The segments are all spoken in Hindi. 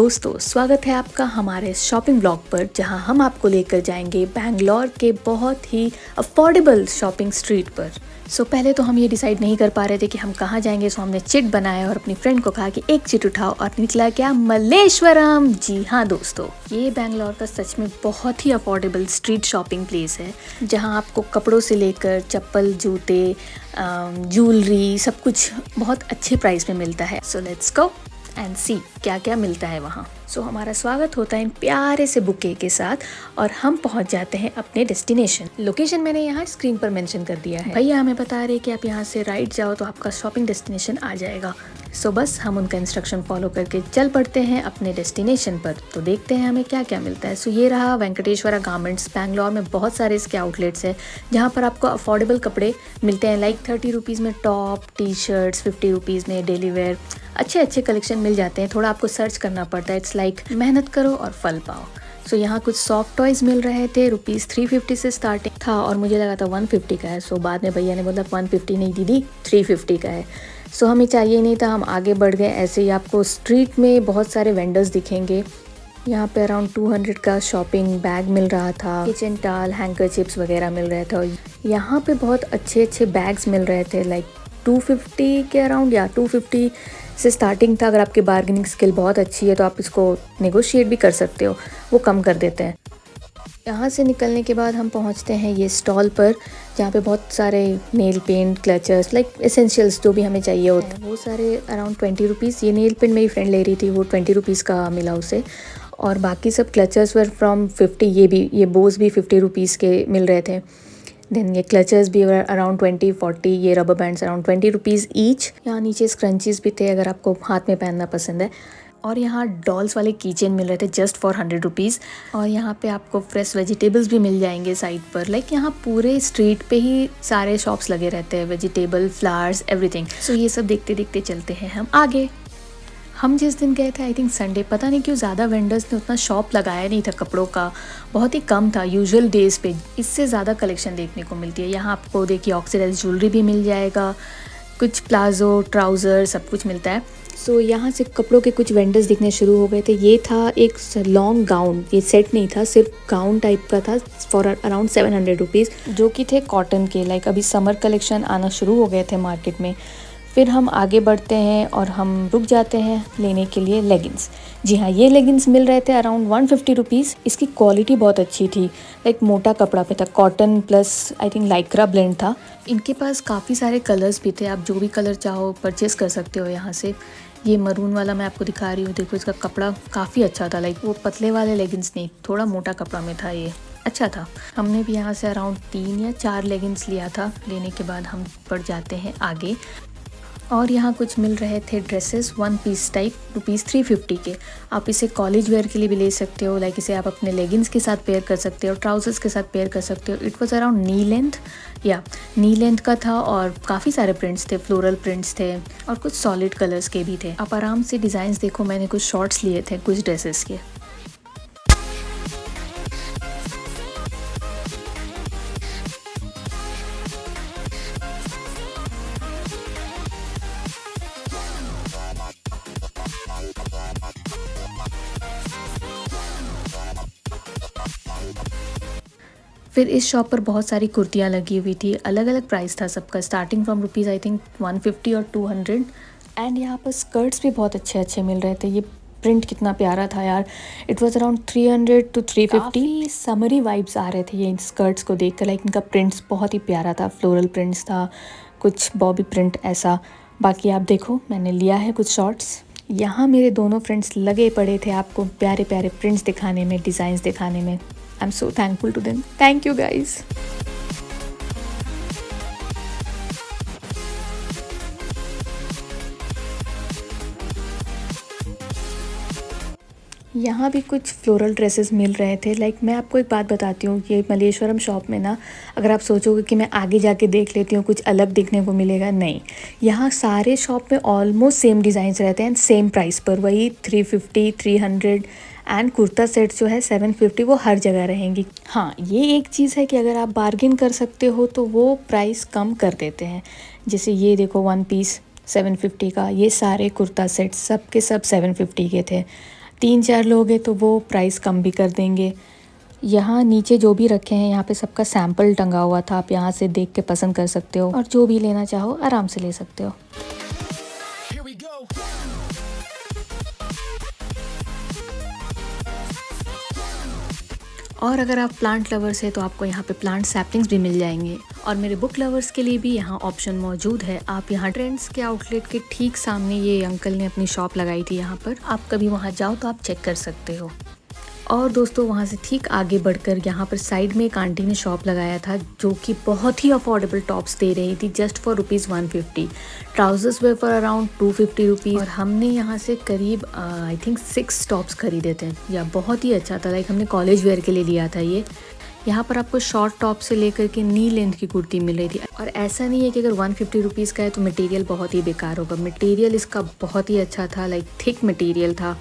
दोस्तों, स्वागत है आपका हमारे शॉपिंग ब्लॉग पर, जहां हम आपको लेकर जाएंगे बैंगलोर के बहुत ही अफोर्डेबल शॉपिंग स्ट्रीट पर। पहले तो हम ये डिसाइड नहीं कर पा रहे थे कि हम कहाँ जाएंगे, सो हमने चिट बनाया और अपनी फ्रेंड को कहा कि एक चिट उठाओ, और निकला क्या, मल्लेश्वरम। जी हाँ दोस्तों, ये बैंगलोर का सच में बहुत ही अफोर्डेबल स्ट्रीट शॉपिंग प्लेस है, जहाँ आपको कपड़ों से लेकर चप्पल, जूते, ज्वेलरी, सब कुछ बहुत अच्छे प्राइस में मिलता है। सो लेट्स गो एंड सी क्या क्या मिलता है वहाँ। हमारा स्वागत होता है इन प्यारे से बुके के साथ और हम पहुँच जाते हैं अपने डेस्टिनेशन। लोकेशन मैंने यहाँ स्क्रीन पर मेंशन कर दिया है। भैया हमें बता रहे हैं कि आप यहाँ से राइट जाओ तो आपका शॉपिंग डेस्टिनेशन आ जाएगा। बस हम उनका इंस्ट्रक्शन फॉलो करके चल पड़ते हैं अपने डेस्टिनेशन पर। तो देखते हैं हमें क्या क्या मिलता है। ये रहा वेंकटेश्वरा गारमेंट्स। बैंगलोर में बहुत सारे इसके आउटलेट्स हैं जहाँ पर आपको अफोर्डेबल कपड़े मिलते हैं, लाइक 30 रुपीज़ में टॉप, टी शर्ट्स, 50 रुपीज़ में डेली वेयर, अच्छे कलेक्शन मिल जाते हैं। थोड़ा आपको सर्च करना पड़ता है। इट्स लाइक मेहनत करो और फल पाओ। यहाँ कुछ सॉफ्ट टॉयज मिल रहे थे। ₹350 से स्टार्टिंग था और मुझे लगा था 150 का है। बाद में भैया ने बोला 150 नहीं दीदी, 350 का है। हमें चाहिए नहीं था, हम आगे बढ़ गए। ऐसे ही आपको स्ट्रीट में बहुत सारे वेंडर्स दिखेंगे। यहाँ पे अराउंड 200 का शॉपिंग बैग मिल रहा था, किचन टॉवल, हैंकर चिप्स वगैरह मिल रहे थे। और यहाँ पे बहुत अच्छे बैग्स मिल रहे थे, लाइक 250 के अराउंड, या 250 से स्टार्टिंग था। अगर आपकी बार्गेनिंग स्किल बहुत अच्छी है तो आप इसको नेगोशिएट भी कर सकते हो, वो कम कर देते हैं। यहाँ से निकलने के बाद हम पहुँचते हैं ये स्टॉल पर, जहाँ पे बहुत सारे nail paint, clutchers, like essentials जो भी हमें चाहिए होते हैं, वो सारे अराउंड 20 रुपीज़। ये नेल पेंट मेरी फ्रेंड ले रही थी, वो 20 रुपीज़ का मिला उसे। और बाकी सब क्लचर्स वर फ्रॉम 50। ये बोस भी 50 रुपीज़ के मिल रहे थे। देन ये क्लचर्स भी अराउंड 20-40। ये rubber bands around 20 rupees each. यहाँ नीचे स्क्रंचीज भी थे अगर आपको हाथ में पहनना पसंद है। और यहाँ डॉल्स वाले कीचेन मिल रहे थे जस्ट फॉर 100 रुपीज़। और यहाँ पे आपको फ्रेश वेजिटेबल्स भी मिल जाएंगे साइड पर। लाइक यहाँ पूरे स्ट्रीट पे ही सारे शॉप्स लगे रहते हैं, वेजिटेबल, फ्लावर्स, एवरीथिंग। ये सब देखते देखते चलते हैं हम आगे। हम जिस दिन गए थे, आई थिंक संडे, पता नहीं क्यों ज़्यादा वेंडर्स ने उतना शॉप लगाया नहीं था कपड़ों का, बहुत ही कम था यूजुअल डेज़ पे। इससे ज़्यादा कलेक्शन देखने को मिलती है। यहाँ आपको देखिए ऑक्सीडाइज ज्वेलरी भी मिल जाएगा, कुछ प्लाजो, ट्राउज़र, सब कुछ मिलता है। यहाँ से कपड़ों के कुछ वेंडर्स दिखने शुरू हो गए थे। ये था एक लॉन्ग गाउन, ये सेट नहीं था, सिर्फ गाउन टाइप का था, फॉर अराउंड 700 रुपीज़, जो कि थे कॉटन के। लाइक अभी समर कलेक्शन आना शुरू हो गए थे मार्केट में। फिर हम आगे बढ़ते हैं और हम रुक जाते हैं लेने के लिए लेगिंग्स। जी हाँ, ये लेगिंग्स मिल रहे थे अराउंड 150 रुपीज़। इसकी क्वालिटी बहुत अच्छी थी, लाइक मोटा कपड़ा पे था, cotton plus I think Lycra blend था। इनके पास काफ़ी सारे कलर्स भी थे, आप जो भी कलर चाहो परचेस कर सकते हो यहाँ से। ये मरून वाला मैं आपको दिखा रही हूँ, देखो इसका कपड़ा काफ़ी अच्छा था, लाइक वो पतले वाले लेगिंग्स नहीं, थोड़ा मोटा कपड़ा में था, ये अच्छा था। हमने भी यहाँ से अराउंड 3 या 4 लेगिंग्स लिया था। लेने के बाद हम बढ़ जाते हैं आगे। और यहाँ कुछ मिल रहे थे ड्रेसेस, 1 पीस टाइप, ₹350 के। आप इसे कॉलेज वेयर के लिए भी ले सकते हो, लाइक इसे आप अपने लेगिंग्स के साथ पेयर कर सकते हो, ट्राउजर्स के साथ पेयर कर सकते हो। It was around knee length का था और काफ़ी सारे प्रिंट्स थे, फ्लोरल प्रिंट्स थे और कुछ सॉलिड कलर्स के भी थे। आप आराम से डिज़ाइंस देखो। मैंने कुछ शॉर्ट्स लिए थे कुछ ड्रेसेस के। फिर इस शॉप पर बहुत सारी कुर्तियाँ लगी हुई थी, अलग अलग प्राइस था सबका, starting from rupees I think 150 और 200। एंड यहाँ पर स्कर्ट्स भी बहुत अच्छे मिल रहे थे। ये प्रिंट कितना प्यारा था यार। It was around 300 to 350। Summery vibes आ रहे थे ये स्कर्ट्स को देख कर। लाइक इनका प्रिंट्स बहुत ही प्यारा था, फ्लोरल प्रिंट्स था, कुछ बॉबी प्रिंट ऐसा। बाकी आप देखो, मैंने लिया है कुछ शॉर्ट्स। यहाँ मेरे दोनों फ्रेंड्स लगे पड़े थे आपको प्यारे प्यारे प्रिंट्स दिखाने में, डिज़ाइंस दिखाने में। I'm so thankful to them. Thank you guys. यहाँ भी कुछ फ्लोरल ड्रेसेस मिल रहे थे। लाइक मैं आपको एक बात बताती हूँ, ये मल्लेश्वरम शॉप में ना, अगर आप सोचोगे कि मैं आगे जाके देख लेती हूँ कुछ अलग देखने को मिलेगा, नहीं। यहाँ सारे शॉप में ऑलमोस्ट सेम डिज़ाइंस रहते हैं, सेम प्राइस पर, वही 350, 300। एंड कुर्ता सेट जो है 750, वो हर जगह रहेंगी। हाँ, ये एक चीज़ है कि अगर आप बार्गेन कर सकते हो तो वो प्राइस कम कर देते हैं। जैसे ये देखो 1 पीस 750 का, ये सारे कुर्ता सेट सब के सब 750 के थे। 3-4 लोग हैं तो वो प्राइस कम भी कर देंगे। यहाँ नीचे जो भी रखे हैं यहाँ पे सबका सैंपल टंगा हुआ था, आप यहाँ से देख के पसंद कर सकते हो और जो भी लेना चाहो आराम से ले सकते हो। और अगर आप प्लांट लवर्स हैं तो आपको यहाँ पे प्लांट सैपलिंग्स भी मिल जाएंगे। और मेरे बुक लवर्स के लिए भी यहाँ ऑप्शन मौजूद है। आप यहाँ ट्रेंड्स के आउटलेट के ठीक सामने ये अंकल ने अपनी शॉप लगाई थी यहाँ पर, आप कभी वहाँ जाओ तो आप चेक कर सकते हो। और दोस्तों वहाँ से ठीक आगे बढ़कर यहाँ पर साइड में एक आंटी ने शॉप लगाया था जो कि बहुत ही अफोर्डेबल टॉप्स दे रही थी, just for ₹150। Trousers way for around ₹250 और हमने यहाँ से करीब आई थिंक 6 टॉप्स खरीदे थे। या बहुत ही अच्छा था, लाइक हमने कॉलेज वेयर के लिए लिया था ये। यहाँ पर आपको शॉर्ट टॉप से लेकर के नी लेंथ की कुर्ती मिल रही थी। और ऐसा नहीं है कि अगर ₹150 का है तो मटेरियल बहुत ही बेकार होगा, मटेरियल इसका बहुत ही अच्छा था, लाइक थिक मटेरियल था।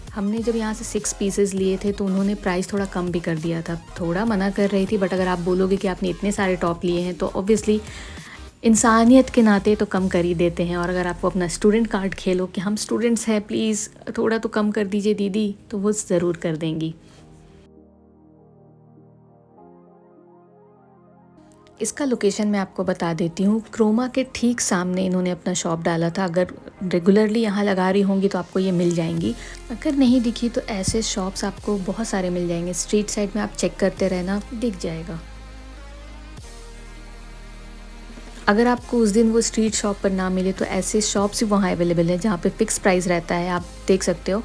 हमने जब यहाँ से 6 पीसेस लिए थे तो उन्होंने प्राइस थोड़ा कम भी कर दिया था, थोड़ा मना कर रही थी, बट अगर आप बोलोगे कि आपने इतने सारे टॉप लिए हैं तो ऑब्वियसली इंसानियत के नाते तो कम कर ही देते हैं। और अगर आपको अपना स्टूडेंट कार्ड खेलो कि हम स्टूडेंट्स हैं, प्लीज़ थोड़ा तो कम कर दीजिए दीदी, तो वो ज़रूर कर देंगी। इसका लोकेशन मैं आपको बता देती हूँ। क्रोमा के ठीक सामने इन्होंने अपना शॉप डाला था। अगर रेगुलरली यहाँ लगा रही होंगी तो आपको ये मिल जाएंगी, अगर नहीं दिखी तो ऐसे शॉप्स आपको बहुत सारे मिल जाएंगे। स्ट्रीट साइड में आप चेक करते रहना, दिख जाएगा। अगर आपको उस दिन वो स्ट्रीट शॉप पर ना मिले तो ऐसे शॉप्स भी वहाँ अवेलेबल हैं जहाँ पे फिक्स प्राइस रहता है, आप देख सकते हो।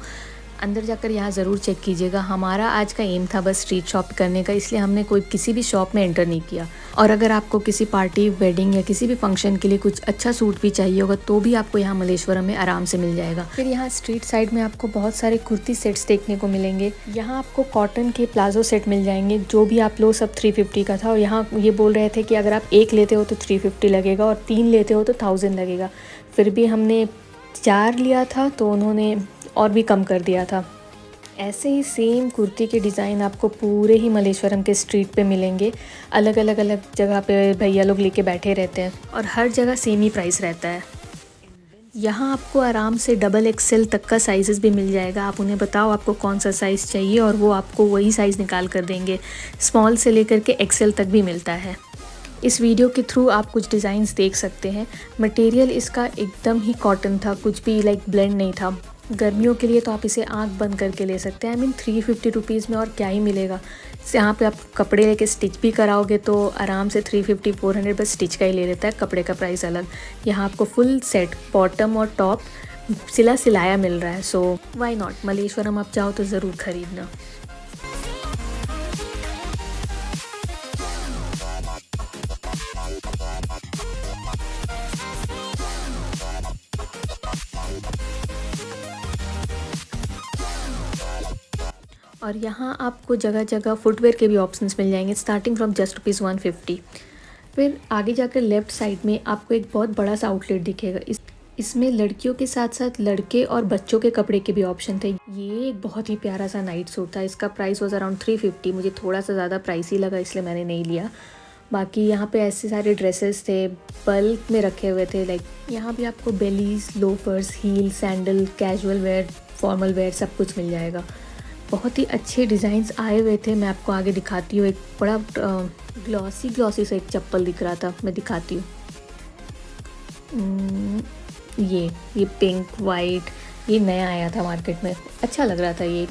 अंदर जाकर यहाँ ज़रूर चेक कीजिएगा। हमारा आज का एम था बस स्ट्रीट शॉप करने का, इसलिए हमने किसी भी शॉप में एंटर नहीं किया। और अगर आपको किसी पार्टी, वेडिंग या किसी भी फंक्शन के लिए कुछ अच्छा सूट भी चाहिए होगा तो भी आपको यहाँ मलेश्वरम में आराम से मिल जाएगा। फिर यहाँ स्ट्रीट साइड में आपको बहुत सारे कुर्ती सेट्स देखने को मिलेंगे। यहाँ आपको कॉटन के प्लाजो सेट मिल जाएंगे, जो भी आप लो सब 350 का था। और यहाँ ये बोल रहे थे कि अगर आप एक लेते हो तो 350 लगेगा और 3 लेते हो तो 1000 लगेगा। फिर भी हमने 4 लिया था तो उन्होंने और भी कम कर दिया था। ऐसे ही सेम कुर्ती के डिज़ाइन आपको पूरे ही मलेश्वरम के स्ट्रीट पे मिलेंगे। अलग अलग जगह पे भैया लोग लेके बैठे रहते हैं और हर जगह सेम ही प्राइस रहता है। यहाँ आपको आराम से XXL तक का साइज़ भी मिल जाएगा। आप उन्हें बताओ आपको कौन सा साइज़ चाहिए और वो आपको वही साइज़ निकाल कर देंगे। स्मॉल से लेकर के XL तक भी मिलता है। इस वीडियो के थ्रू आप कुछ डिज़ाइंस देख सकते हैं। मटेरियल इसका एकदम ही कॉटन था, कुछ भी लाइक ब्लेंड नहीं था। गर्मियों के लिए तो आप इसे आंख बंद करके ले सकते हैं। आई मीन ₹350 में और क्या ही मिलेगा। यहाँ पे आप कपड़े लेके स्टिच भी कराओगे तो आराम से 350-400 बस स्टिच का ही ले लेता है, कपड़े का प्राइस अलग। यहाँ आपको फुल सेट बॉटम और टॉप सिलाया मिल रहा है। सो व्हाई नॉट, मलेश्वरम आप जाओ तो ज़रूर ख़रीदना। और यहाँ आपको जगह जगह फुटवेयर के भी ऑप्शंस मिल जाएंगे, स्टार्टिंग फ्रॉम जस्ट ₹150। फिर आगे जाकर लेफ़्ट साइड में आपको एक बहुत बड़ा सा आउटलेट दिखेगा। इसमें लड़कियों के साथ साथ लड़के और बच्चों के कपड़े के भी ऑप्शन थे। ये एक बहुत ही प्यारा सा नाइट सूट था, इसका प्राइस वॉज अराउंड 350। मुझे थोड़ा सा ज़्यादा प्राइसी लगा इसलिए मैंने नहीं लिया। बाकी यहाँ पे ऐसे सारे ड्रेसेस थे, बल्क में रखे हुए थे। लाइक यहाँ भी आपको bellies, loafers, heel, sandal, casual wear, formal wear सब कुछ मिल जाएगा। बहुत ही अच्छे डिज़ाइंस आए हुए थे, मैं आपको आगे दिखाती हूँ। एक बड़ा ग्लॉसी सा एक चप्पल दिख रहा था, मैं दिखाती हूँ। ये पिंक वाइट, ये नया आया था मार्केट में, अच्छा लग रहा था ये।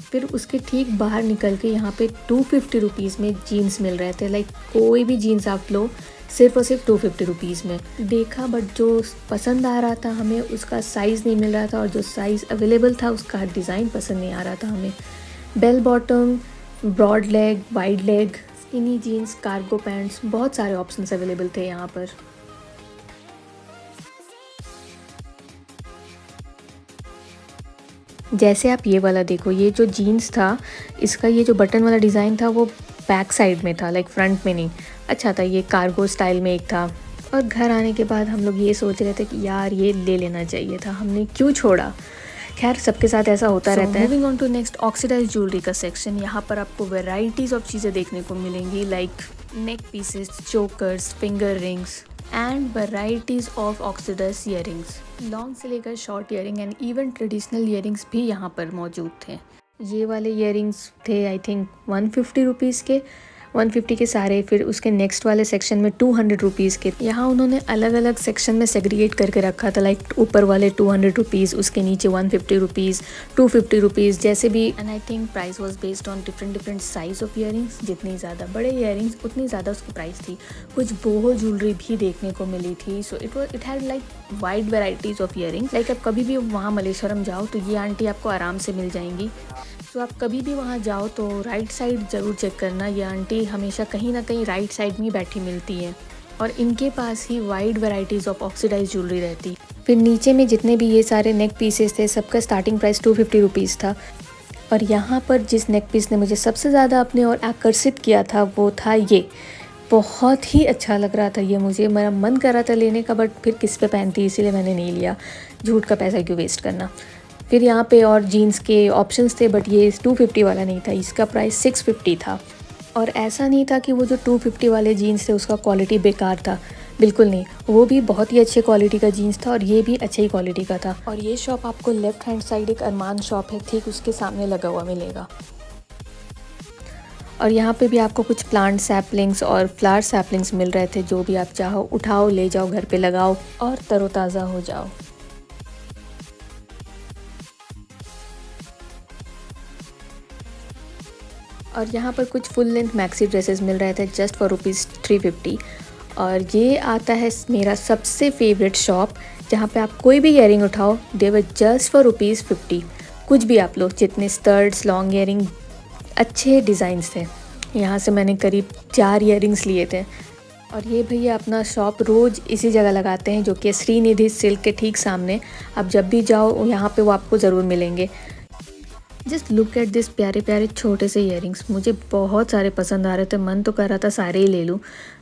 फिर उसके ठीक बाहर निकल के यहाँ पे ₹250 में जीन्स मिल रहे थे। लाइक कोई भी जीन्स आप लो सिर्फ और सिर्फ ₹250 में। देखा बट जो पसंद आ रहा था हमें उसका साइज़ नहीं मिल रहा था, और जो साइज़ अवेलेबल था उसका डिज़ाइन पसंद नहीं आ रहा था हमें। Bell bottom, broad leg, wide leg, skinny jeans, cargo pants, बहुत सारे ऑप्शंस अवेलेबल थे यहाँ पर। जैसे आप ये वाला देखो, ये जो जीन्स था इसका ये जो बटन वाला डिज़ाइन था वो बैक साइड में था, लाइक फ्रंट में नहीं। अच्छा था, ये कार्गो स्टाइल में एक था। और घर आने के बाद हम लोग ये सोच रहे थे कि यार ये ले लेना चाहिए था, हमने क्यों छोड़ा। खैर सबके साथ ऐसा होता रहता है। Moving on to next, oxidised jewellery का सेक्शन। यहाँ पर आपको वेराइटीज़ ऑफ चीज़ें देखने को मिलेंगी, like neck pieces, chokers, finger rings, and varieties of oxidised earrings, long से लेकर short earring and even traditional earrings भी यहाँ पर मौजूद थे। ये वाले ईयरिंग्स थे आई थिंक 150 रुपीज़ के, 150 के सारे। फिर उसके नेक्स्ट वाले सेक्शन में 200 रुपीज़ के। यहाँ उन्होंने अलग अलग सेक्शन में सेग्रीगेट करके रखा था, लाइक ऊपर वाले 200 रुपीज़, उसके नीचे 150 रुपीज़, 250 रुपीज़, जैसे भी। And I think price was based on different size of earrings. जितनी ज़्यादा बड़े ईयरिंग्स उतनी ज़्यादा उसकी प्राइस थी। कुछ बोहो ज्वेलरी भी देखने को मिली थी। So it had like wide varieties of earrings. Like आप कभी भी वहाँ मलेश्वरम जाओ तो ये आंटी आपको आराम से मिल जाएंगी। तो आप कभी भी वहाँ जाओ तो राइट साइड ज़रूर चेक करना, ये आंटी हमेशा कहीं ना कहीं राइट साइड में ही बैठी मिलती है और इनके पास ही wide varieties of oxidise jewellery रहती। फिर नीचे में जितने भी ये सारे नेक पीसेस थे सबका स्टार्टिंग प्राइस 250 रुपीज़ था। और यहाँ पर जिस नेक पीस ने मुझे सबसे ज़्यादा अपने और आकर्षित किया था वो था ये। बहुत ही अच्छा लग रहा था ये मुझे, मेरा मन कर रहा था लेने का, बट फिर किस पे पहनती इसीलिए मैंने नहीं लिया, झूठ का पैसा क्यों वेस्ट करना। फिर यहाँ पे और जीन्स के ऑप्शंस थे, बट ये 250 वाला नहीं था, इसका प्राइस 650 था। और ऐसा नहीं था कि वो जो 250 वाले जीन्स थे उसका क्वालिटी बेकार था, बिल्कुल नहीं, वो भी बहुत ही अच्छे क्वालिटी का जीन्स था और ये भी अच्छी ही क्वालिटी का था। और ये शॉप आपको लेफ्ट हैंड साइड एक अरमान शॉप है, ठीक उसके सामने लगा हुआ मिलेगा। और यहाँ पे भी आपको कुछ प्लांट सैपलिंग्स और फ्लावर सैपलिंग्स मिल रहे थे, जो भी आप चाहो उठाओ, ले जाओ, घर पे लगाओ और तरोताज़ा हो जाओ। और यहाँ पर कुछ फुल लेंथ मैक्सी ड्रेसेस मिल रहे थे जस्ट फॉर ₹350। और ये आता है मेरा सबसे फेवरेट शॉप, जहाँ पे आप कोई भी ईयरिंग उठाओ, दे वर जस्ट फॉर ₹50। कुछ भी आप लोग, जितने स्टड्स, लॉन्ग ईयरिंग, अच्छे डिज़ाइंस थे। यहाँ से मैंने करीब 4 ईयरिंग्स लिए थे। और ये भैया अपना शॉप रोज़ इसी जगह लगाते हैं, जो कि श्रीनिधि सिल्क के ठीक सामने। आप जब भी जाओ यहाँ पे वो आपको ज़रूर मिलेंगे। जस्ट लुक एट दिस प्यारे प्यारे छोटे से ईयरिंग्स, मुझे बहुत सारे पसंद आ रहे थे, मन तो कर रहा था सारे ही ले लूँ,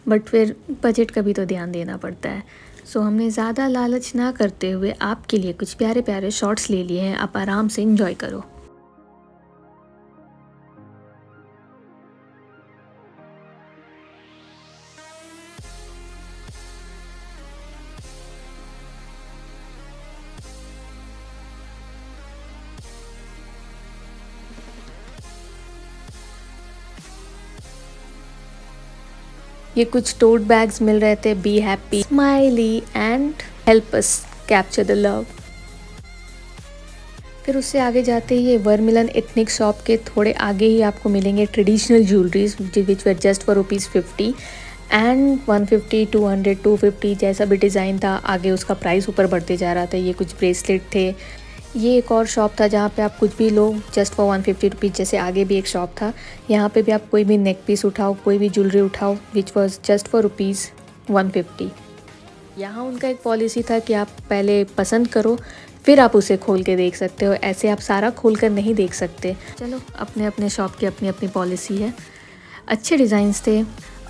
बट फिर बजट का भी तो ध्यान देना पड़ता है। सो हमने ज़्यादा लालच ना करते हुए आपके लिए कुछ प्यारे प्यारे शॉर्ट्स ले लिए हैं, आप आराम से इंजॉय करो। ये कुछ टोट बैग्स मिल रहे थे, be happy, smiley and help us capture the love. फिर उससे आगे जाते ही ये वर्मिलन एथनिक शॉप के थोड़े आगे ही आपको मिलेंगे traditional jewelleries which were just for ₹50 and 150, 200, 250 जैसा भी डिज़ाइन था, आगे उसका प्राइस ऊपर बढ़ते जा रहा था। ये कुछ ब्रेसलेट थे। ये एक और शॉप था जहाँ पे आप कुछ भी लो जस्ट फॉर 150 रुपीज़। जैसे आगे भी एक शॉप था, यहाँ पे भी आप कोई भी नेक पीस उठाओ, कोई भी ज्वेलरी उठाओ, विच वॉज जस्ट फॉर ₹150। यहाँ उनका एक पॉलिसी था कि आप पहले पसंद करो फिर आप उसे खोल के देख सकते हो, ऐसे आप सारा खोल कर नहीं देख सकते। चलो, अपने अपने शॉप की अपनी अपनी पॉलिसी है। अच्छे डिज़ाइंस थे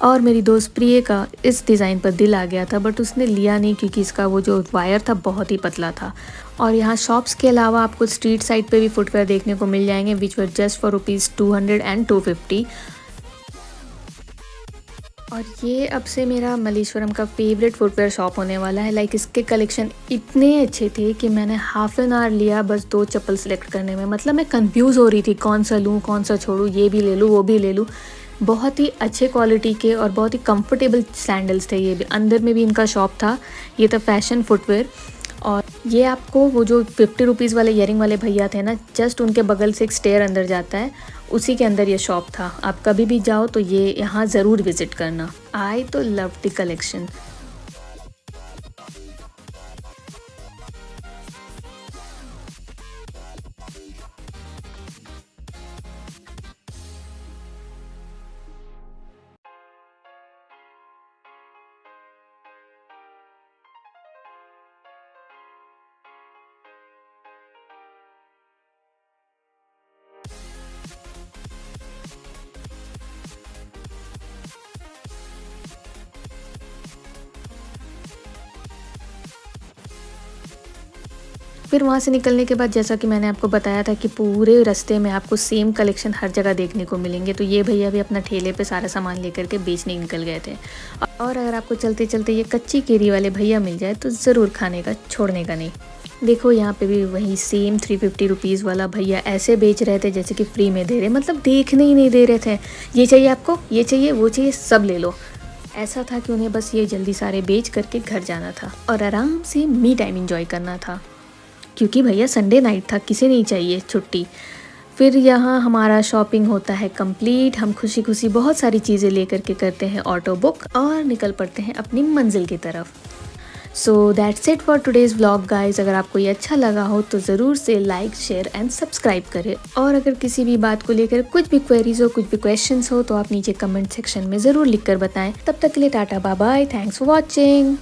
और मेरी दोस्त प्रिय का इस डिज़ाइन पर दिल आ गया था, बट उसने लिया नहीं क्योंकि इसका वो जो वायर था बहुत ही पतला था। और यहाँ शॉप्स के अलावा आपको स्ट्रीट साइड पे भी फुटवेयर देखने को मिल जाएंगे, विच वर जस्ट फॉर ₹200 एंड 250। और ये अब से मेरा मलेश्वरम का फेवरेट फुटवेयर शॉप होने वाला है। लाइक इसके कलेक्शन इतने अच्छे थे कि मैंने हाफ एन आवर लिया बस 2 चप्पल सेलेक्ट करने में। मतलब मैं कंफ्यूज हो रही थी कौन सा लूँ कौन सा छोड़ूँ, ये भी ले लूँ वो भी ले लूँ। बहुत ही अच्छे क्वालिटी के और बहुत ही कंफर्टेबल सैंडल्स थे। ये भी अंदर में भी इनका शॉप था। ये था फैशन फुटवेयर। और ये आपको वो जो 50 रुपीज़ वाले ईयरिंग वाले भैया थे ना, जस्ट उनके बगल से एक स्टेयर अंदर जाता है, उसी के अंदर ये शॉप था। आप कभी भी जाओ तो ये यहाँ ज़रूर विज़िट करना। आई तो लव द कलेक्शन। फिर वहाँ से निकलने के बाद जैसा कि मैंने आपको बताया था कि पूरे रास्ते में आपको सेम कलेक्शन हर जगह देखने को मिलेंगे। तो ये भैया भी अपना ठेले पे सारा सामान लेकर के बेचने निकल गए थे। और अगर आपको चलते चलते ये कच्ची केरी वाले भैया मिल जाए तो ज़रूर खाने का, छोड़ने का नहीं। देखो यहाँ पे भी वही सेम 350 रुपीज़ वाला भैया ऐसे बेच रहे थे जैसे कि फ्री में दे रहे, मतलब देखने ही नहीं दे रहे थे। ये चाहिए आपको, ये चाहिए, वो चाहिए, सब ले लो। ऐसा था कि उन्हें बस ये जल्दी सारे बेच करके घर जाना था और आराम से मी टाइम एंजॉय करना था, क्योंकि भैया संडे नाइट था, किसे नहीं चाहिए छुट्टी। फिर यहाँ हमारा शॉपिंग होता है कंप्लीट। हम खुशी खुशी बहुत सारी चीज़ें लेकर के करते हैं ऑटो बुक और निकल पड़ते हैं अपनी मंजिल की तरफ। So that's it for today's vlog guys. अगर आपको ये अच्छा लगा हो तो ज़रूर से लाइक, शेयर एंड सब्सक्राइब करें। और अगर किसी भी बात को लेकर कुछ भी क्वेरीज हो, कुछ भी क्वेश्चंस हो तो आप नीचे कमेंट सेक्शन में ज़रूर लिख कर बताएं। तब तक के लिए tata, bye bye, thanks for watching.